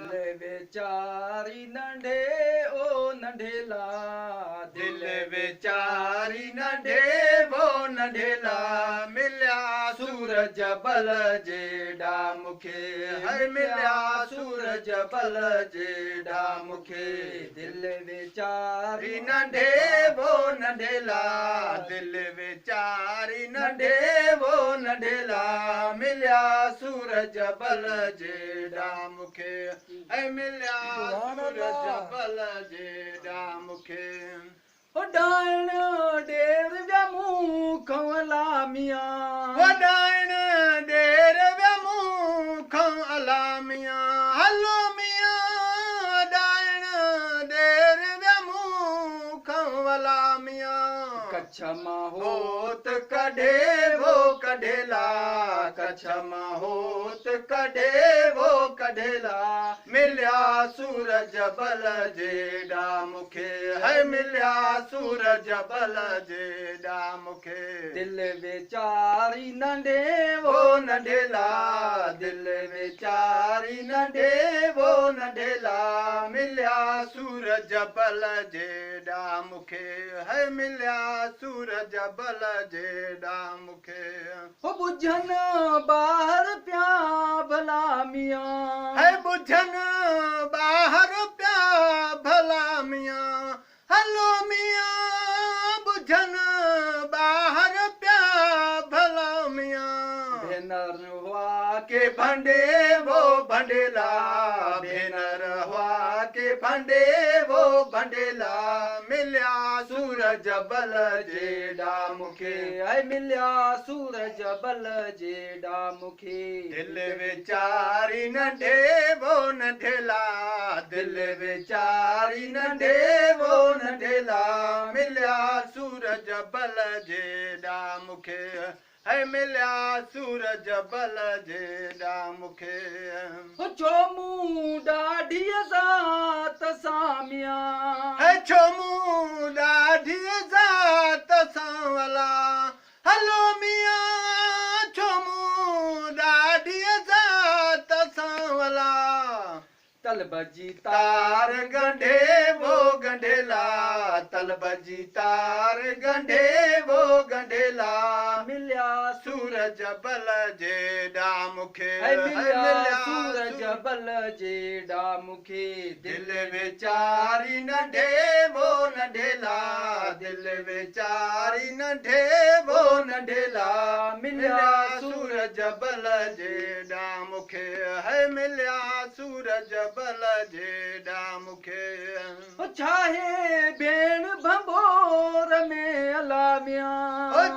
दिल वेचारी नंढे ओ नंढेला दिल वेचारी नंढे वो नंढेला मिलिया सूरज बल जेड़ा मुखे है मिलिया सूरज बल जेड़ा मुखे दिल वेचारी नंढे वो नंढेला दिल वेचारी नंढे वो नंढेला मिलिया सूरज बल जेड़ा मुखे है मिलिया सूरज बल जेड़ा मुखे डायण डेर व्यमू खवला मियां डायण डेर व्यमू खवला मियां हलो मियां डायण डेर व्यमू खवला मियां कच्छ होत कढे वो कढेला कच्छ होत कढे वो कढेला मिलिया सूरज बल जेड़ा मुखे है मिलिया सूरज बल जेड़ा मुखे दिल वेचारी नंढे वो नंढेला दिल वेचारी नंढे वो नंढेला मिलिया सूरज बल जेड़ा मुखे है मिलिया सूरज बल जेड़ा मुखे हो बुझन बाहर प्या भला मियां है बुझन बाहर प्या भला मियां हलो मियां बुझन बाहर प्या भला मियां भेनर हुआ के भंडे वो भंडेला भेनर हुआ के भंडे वो भंडेला मिलिया सूरज बल जेड़ा मुखे है मिलिया सूरज बल जेड़ा मुखे दिल वेचारी नंढे वो नंढेला दिल वेचारी नंढे वो नंढेला मिलिया सूरज बल जेड़ा मुखे है मिलिया सूरज बल जेड़ा मुखे छोमू ॾाढी ज़ात सामिया है छोमू ॾाढी ज़ात सावला हलो मियां छोमू ॾाढी ज़ात सावला तलबजी तार गंढे वो गंढेला तलबजी तार गंढे वो गंढेला मिलिया सूरज बल जेड़ा मुखे मिलिया सूरज बल जेड़ा मुखे दिल वेचारी नंढे वो नंढेला दिल वेचारी नंढे वो नंढेला मिलिया सूरज बल जेड़ा मुखे है मिलिया सूरज बल जेड़ा मुखे छाहे भेण भंबोर में अलामिया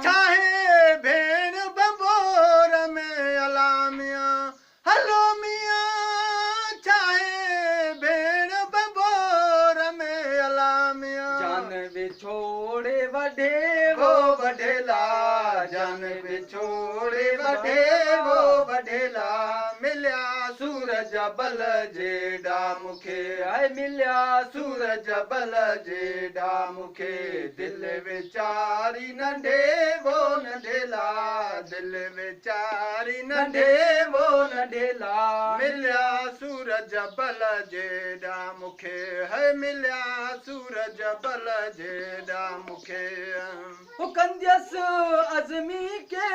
छाहे भेण भंबोर में अलामिया हलो मियां छाहे भेण भंबोर में अलामिया जान विछोड़े वढे वो वढेला जान विछोड़े वढे वो वढेला मिलिया सूरज बल जेड़ा मुखे है मिलिया सूरज बल जेड़ा मुखे दिल वेचारी नंढे वो नंढेला दिल वेचारी नंढे वो नंढेला मिलिया सूरज बल जेड़ा मुखे है मिलिया सूरज बल जेड़ा मुखे कंदस अज़मी के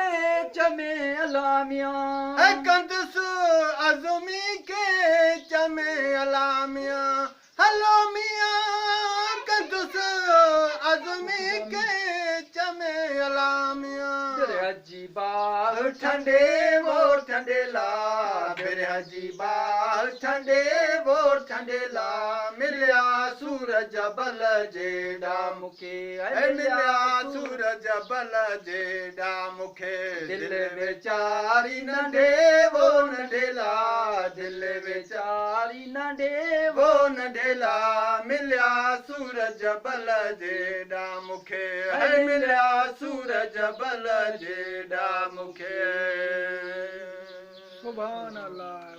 चमे अलामिया कंदस अज़मी के चमे अलामिया हलो मियां कंदस अज़मी के चमे अलामिया बिरहजी बाग ठंडे वो ठंडेला बिरहजी बाग ठंडे वो ठंडेला मिलिया सूरज बल जेड़ा मुखे मिलिया सूरज बल जेड़ा मुखे दिल वेचारी नंढे वो नंढेला दिल वेचारी नंढे वो नंढेला मिलिया सूरज बल जेड़ा मुखे है मिलिया सूरज बल जेड़ा मुखे सुभान अल्लाह।